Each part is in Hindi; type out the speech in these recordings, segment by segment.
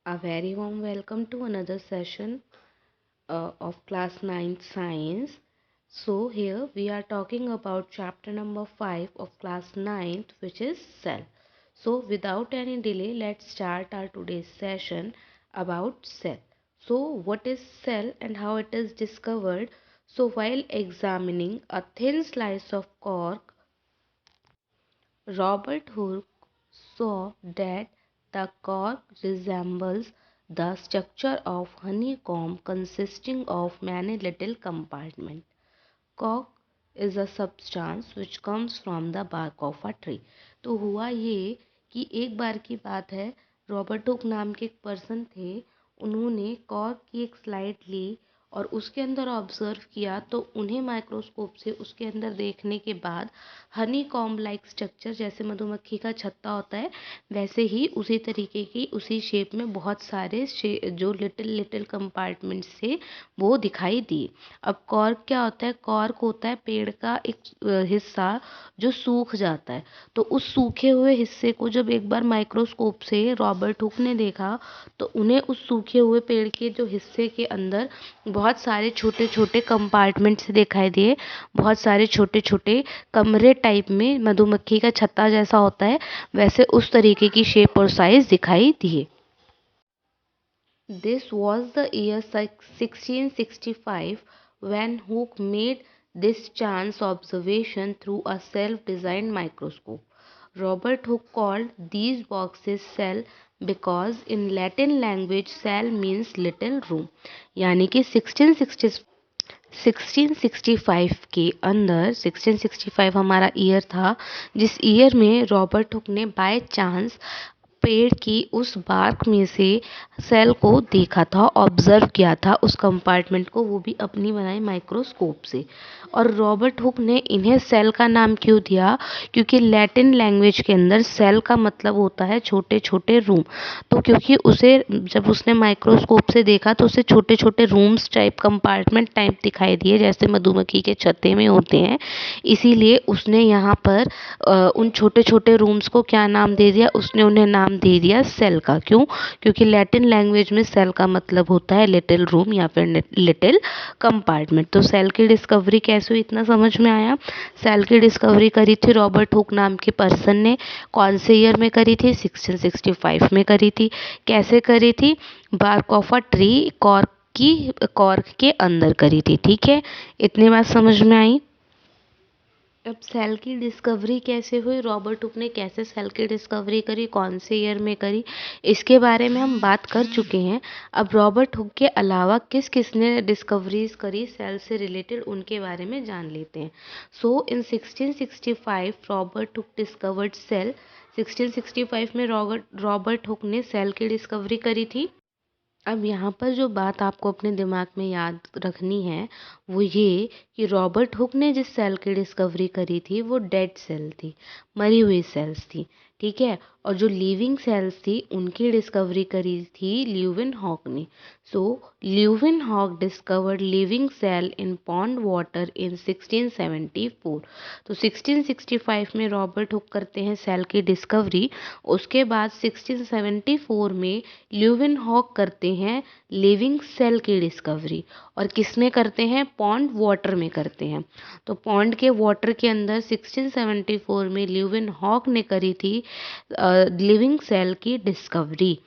A very warm welcome to another session of class 9 science. So here we are talking about chapter number 5 of class 9th, which is cell. So without any delay, let's start our today's session about cell. So what is cell and how it is discovered? So while examining a thin slice of cork, Robert Hooke saw that the cork resembles the structure of honeycomb consisting of many little compartments. Cork is a substance which comes from the bark of a tree. तो हुआ ये कि एक बार की बात है, रॉबर्ट हुक नाम के एक पर्सन थे। उन्होंने कॉर्क की एक स्लाइड ली और उसके अंदर ऑब्जर्व किया, तो उन्हें माइक्रोस्कोप से उसके अंदर देखने के बाद हनी कॉम्ब लाइक स्ट्रक्चर, जैसे मधुमक्खी का छत्ता होता है वैसे ही उसी तरीके की उसी शेप में बहुत सारे जो लिटिल लिटिल कंपार्टमेंट्स थे वो दिखाई दिए। अब कॉर्क क्या होता है? कॉर्क होता है पेड़ का एक हिस्सा जो सूख जाता है। तो उस सूखे हुए हिस्से को जब एक बार माइक्रोस्कोप से रॉबर्ट हुक ने देखा, तो उन्हें उस सूखे हुए पेड़ के जो हिस्से के अंदर बहुत सारे छोटे छोटे कंपार्टमेंट्स दिखाई दिए। बहुत सारे छोटे छोटे कमरे टाइप में, मधुमक्खी का छत्ता जैसा होता है वैसे उस तरीके की शेप और साइज दिखाई दिए। This was the year 1665 when Hooke made this chance observation through a self-designed microscope. Robert Hooke called these boxes cell because in Latin language cell means little room. यानी कि 1665 के अंदर, 1665 हमारा ईयर था, जिस ईयर में रॉबर्ट हुक ने बाय चांस पेड़ की उस बार्क में से सेल को देखा था, ऑब्जर्व किया था उस कंपार्टमेंट को, वो भी अपनी बनाई माइक्रोस्कोप से। और रॉबर्ट हुक ने इन्हें सेल का नाम क्यों दिया? क्योंकि लैटिन लैंग्वेज के अंदर सेल का मतलब होता है छोटे छोटे रूम। तो क्योंकि उसे जब उसने माइक्रोस्कोप से देखा तो उसे छोटे छोटे रूम्स टाइप, कंपार्टमेंट टाइप दिखाई दिए जैसे मधुमक्खी के छत्ते में होते हैं। इसीलिए उसने यहाँ पर उन छोटे छोटे रूम्स को क्या नाम दे दिया? उसने उन्हें नाम दे दिया सेल का। क्यों? क्योंकि लैटिन लैंग्वेज में सेल का मतलब होता है लिटिल रूम या फिर लिटिल कंपार्टमेंट। तो सेल की डिस्कवरी कैसे हुई, इतना समझ में आया? सेल की डिस्कवरी करी थी रॉबर्ट हुक नाम के पर्सन ने। कौन से ईयर में करी थी? 1665 में करी थी। कैसे करी थी? Bark of a tree, cork के अंदर करी थी। ठीक है, इतनी बात समझ में आई। अब सेल की डिस्कवरी कैसे हुई, रॉबर्ट हुक ने कैसे सेल की डिस्कवरी करी, कौन से ईयर में करी, इसके बारे में हम बात कर चुके हैं। अब रॉबर्ट हुक के अलावा किस किस ने डिस्कवरीज करी सेल से रिलेटेड, उनके बारे में जान लेते हैं। सो इन 1665 रॉबर्ट हुक डिस्कवर्ड सेल। 1665 में रॉबर्ट हुक ने सेल की डिस्कवरी करी थी। अब यहाँ पर जो बात आपको अपने दिमाग में याद रखनी है वो ये कि रॉबर्ट हुक ने जिस सेल की डिस्कवरी करी थी वो डेड सेल थी, मरी हुई सेल्स थी। ठीक है, और जो लिविंग सेल्स थी उनकी डिस्कवरी करी थी ल्यूविन हॉक ने। So Leeuwenhoek discovered living cell in pond water in 1674। तो 1665 में रॉबर्ट हुक करते हैं सेल की डिस्कवरी। उसके बाद 1674 में ल्यूविन हॉक करते हैं लिविंग सेल की डिस्कवरी। और किसमें करते हैं? पॉन्ड वाटर में करते हैं। तो पॉन्ड के वाटर के अंदर 1674 में ल्यूविन हॉक ने करी थी लिविंग सेल की discovery.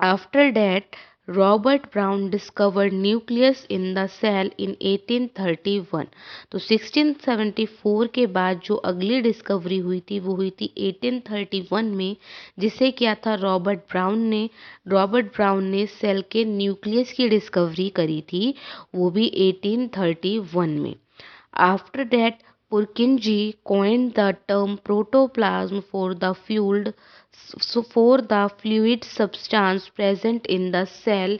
After that Robert Brown discovered nucleus in the cell in 1831। तो 1674 के बाद जो अगली डिस्कवरी हुई थी वो हुई थी 1831 में, जिसे किया था रॉबर्ट ब्राउन ने। रॉबर्ट ब्राउन ने सेल के न्यूक्लियस की डिस्कवरी करी थी, वो भी 1831 में। After that, Purkinje coined the term protoplasm for the fluid substance present in the cell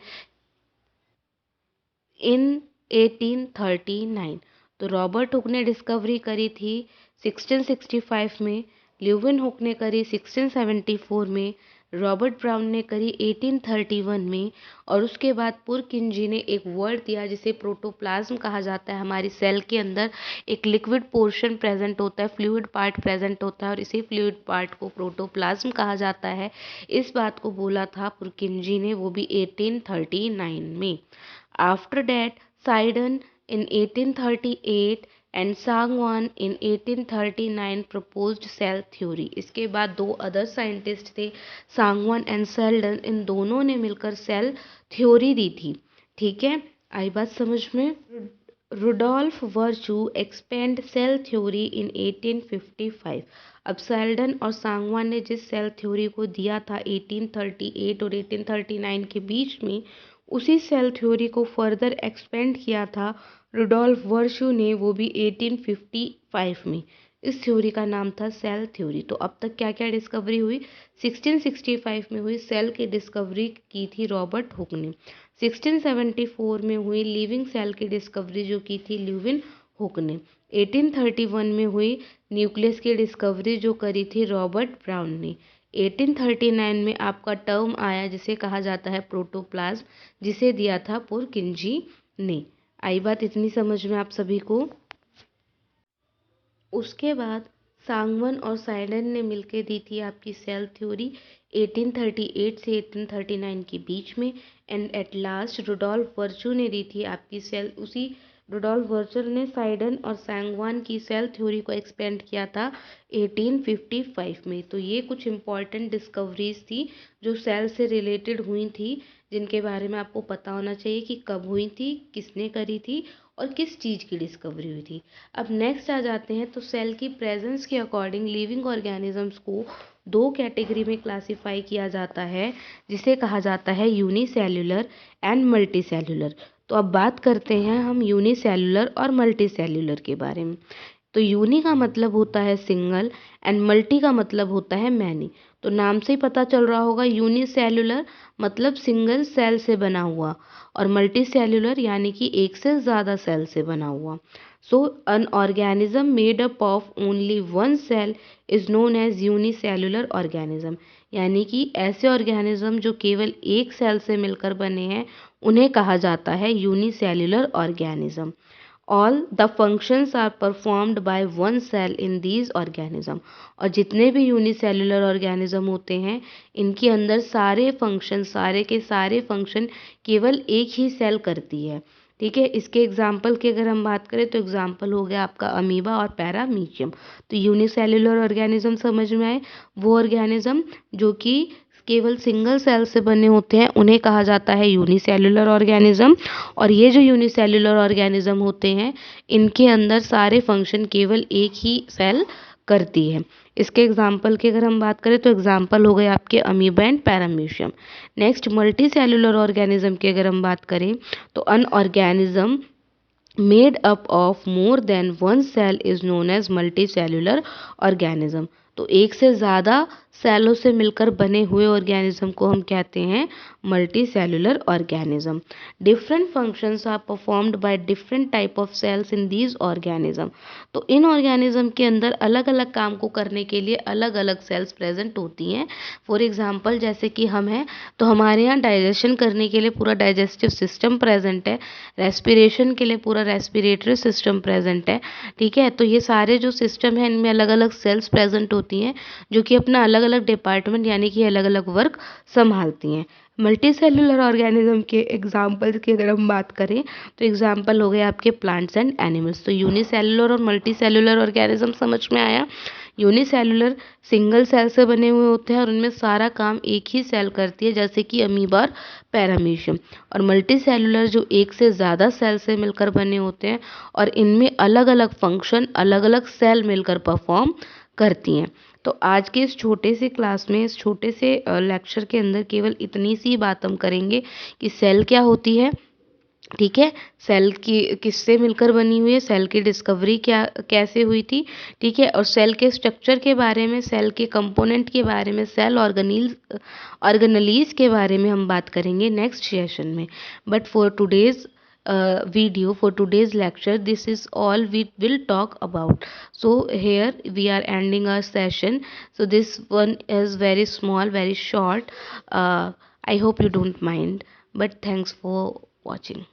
इन 1839। तो रॉबर्ट हुक ने डिस्कवरी करी थी 1665 में, ल्यूविन हुक ने करी 1674 में, रॉबर्ट ब्राउन ने करी 1831 में। और उसके बाद पुरकिंजी ने एक वर्ड दिया जिसे प्रोटोप्लाज्म कहा जाता है। हमारी सेल के अंदर एक लिक्विड पोर्शन प्रेजेंट होता है, फ्लूइड पार्ट प्रेजेंट होता है, और इसी फ्लूइड पार्ट को प्रोटोप्लाज्म कहा जाता है। इस बात को बोला था पुरकिंजी ने, वो भी 1839 में। After that Schleiden in 1838 and Sangwan in 1839 proposed cell theory। इसके बाद दो अदर साइंटिस्ट थे, सांगवान एंड सेल्डन, इन दोनों ने मिलकर सेल थ्योरी दी थी। ठीक है, आई बात समझ में? Rudolf Virchow expand cell theory in 1855। अब सेल्डन और सांगवान ने जिस सेल थ्योरी को दिया था 1838 और 1839 के बीच में, उसी सेल थ्योरी को फर्दर एक्सपेंड किया था रुडोल्फ वर्चू ने, वो भी 1855 में। इस थ्योरी का नाम था सेल थ्योरी। तो अब तक क्या क्या डिस्कवरी हुई? 1665 में हुई सेल की डिस्कवरी की थी रॉबर्ट हुक ने। 1674 में हुई लिविंग सेल की डिस्कवरी जो की थी ल्यूविन हुक ने। 1831 में हुई न्यूक्लियस की डिस्कवरी जो करी थी रॉबर्ट ब्राउन ने। 1839 में आपका टर्म आया जिसे कहा जाता है प्रोटोप्लाज्म, जिसे दिया था पुरकिंजी ने। आई बात इतनी समझ में आप सभी को? उसके बाद सांगवन और साइडन ने मिलकर दी थी आपकी सेल थ्योरी 1838 से 1839 के बीच में। And at last Rudolf Virchow ने दी थी आपकी सेल, उसी रुडोल्फ वर्चू ने साइडन और सांगवान की सेल थ्योरी को एक्सपेंड किया था 1855 में। तो ये कुछ इंपॉर्टेंट डिस्कवरीज थी जो सेल से रिलेटेड हुई थी, जिनके बारे में आपको पता होना चाहिए कि कब हुई थी, किसने करी थी और किस चीज़ की डिस्कवरी हुई थी। अब नेक्स्ट आ जाते हैं, तो सेल की प्रेजेंस के अकॉर्डिंग लिविंग ऑर्गेनिजम्स को दो कैटेगरी में क्लासिफाई किया जाता है, जिसे कहा जाता है यूनिसेल्युलर एंड मल्टीसेल्युलर। तो अब बात करते हैं हम यूनिसेल्युलर और मल्टीसेल्युलर के बारे में। तो यूनी का मतलब होता है सिंगल एंड मल्टी का मतलब होता है मैनी। तो नाम से ही पता चल रहा होगा, यूनिसेल्युलर मतलब सिंगल सेल से बना हुआ, और मल्टी सेल्युलर यानी कि एक से ज़्यादा सेल से बना हुआ। So an organism made up of only one cell is known as unicellular organism. यानी कि ऐसे ऑर्गेनिज्म जो केवल एक सेल से मिलकर बने हैं उन्हें कहा जाता है unicellular organism. All the functions are performed by one cell in these organism. और जितने भी यूनिसेल्युलर ऑर्गेनिज्म होते हैं, इनके अंदर सारे फंक्शन, सारे के सारे फंक्शन केवल एक ही सेल करती है। ठीक है, इसके एग्जाम्पल की अगर हम बात करें तो एग्जाम्पल हो गया आपका अमीबा और पैरामीशियम। तो यूनिसेल्युलर ऑर्गेनिज्म समझ में आए, वो ऑर्गेनिज्म जो कि केवल सिंगल सेल से बने होते हैं उन्हें कहा जाता है यूनिसेल्युलर ऑर्गेनिज्म। और ये जो यूनिसेल्युलर ऑर्गेनिज्म होते हैं, इनके अंदर सारे फंक्शन केवल एक ही सेल करती है। इसके एग्जाम्पल की अगर हम बात करें तो एग्जाम्पल हो गए आपके amoeba and paramecium. Next multi cellular organism की अगर हम बात करें तो an organism made up of more than one cell is known as multi cellular organism. तो एक से ज़्यादा सेलों से मिलकर बने हुए ऑर्गेनिज्म को हम कहते हैं multi cellular organism. Different functions are performed by different type of cells in these organism. तो इन ऑर्गेनिज्म के अंदर अलग अलग काम को करने के लिए अलग अलग सेल्स प्रेजेंट होती हैं। फॉर एग्जाम्पल जैसे कि हम हैं, तो हमारे यहाँ डाइजेशन करने के लिए पूरा डाइजेस्टिव सिस्टम प्रेजेंट है, रेस्पिरेशन के लिए पूरा रेस्पिरेटरी सिस्टम प्रेजेंट है। ठीक है, तो ये सारे जो सिस्टम है इनमें अलग अलग सेल्स प्रेजेंट होती हैं जो कि अपना अलग अलग डिपार्टमेंट यानी कि अलग अलग वर्क संभालती हैं। मल्टी सेल्युलर ऑर्गेनिज्म के एग्जाम्पल्स की अगर हम बात करें तो एग्जाम्पल हो गए आपके प्लांट्स एंड एनिमल्स। तो यूनिसेल्युलर और मल्टी सेल्युलर ऑर्गेनिज्म समझ में आया। यूनिसेल्युलर सिंगल सेल से बने हुए होते हैं और उनमें सारा काम एक ही सेल करती है, जैसे कि अमीबा और पैरामीशियम। और मल्टी सेल्युलर जो एक से ज़्यादा सेल से मिलकर बने होते हैं और इनमें अलग अलग फंक्शन अलग अलग सेल मिलकर परफॉर्म करती हैं। तो आज के इस छोटे से क्लास में, इस छोटे से लेक्चर के अंदर केवल इतनी सी बात हम करेंगे कि सेल क्या होती है। ठीक है, सेल की किससे मिलकर बनी हुई है, सेल की डिस्कवरी क्या कैसे हुई थी। ठीक है, और सेल के स्ट्रक्चर के बारे में, सेल के कंपोनेंट के बारे में, सेल ऑर्गेनलीज के बारे में हम बात करेंगे नेक्स्ट सेशन में। But for today's video for today's lecture. This is all we will talk about. So here we are ending our session. So this one is very small, very short. I hope you don't mind, but thanks for watching.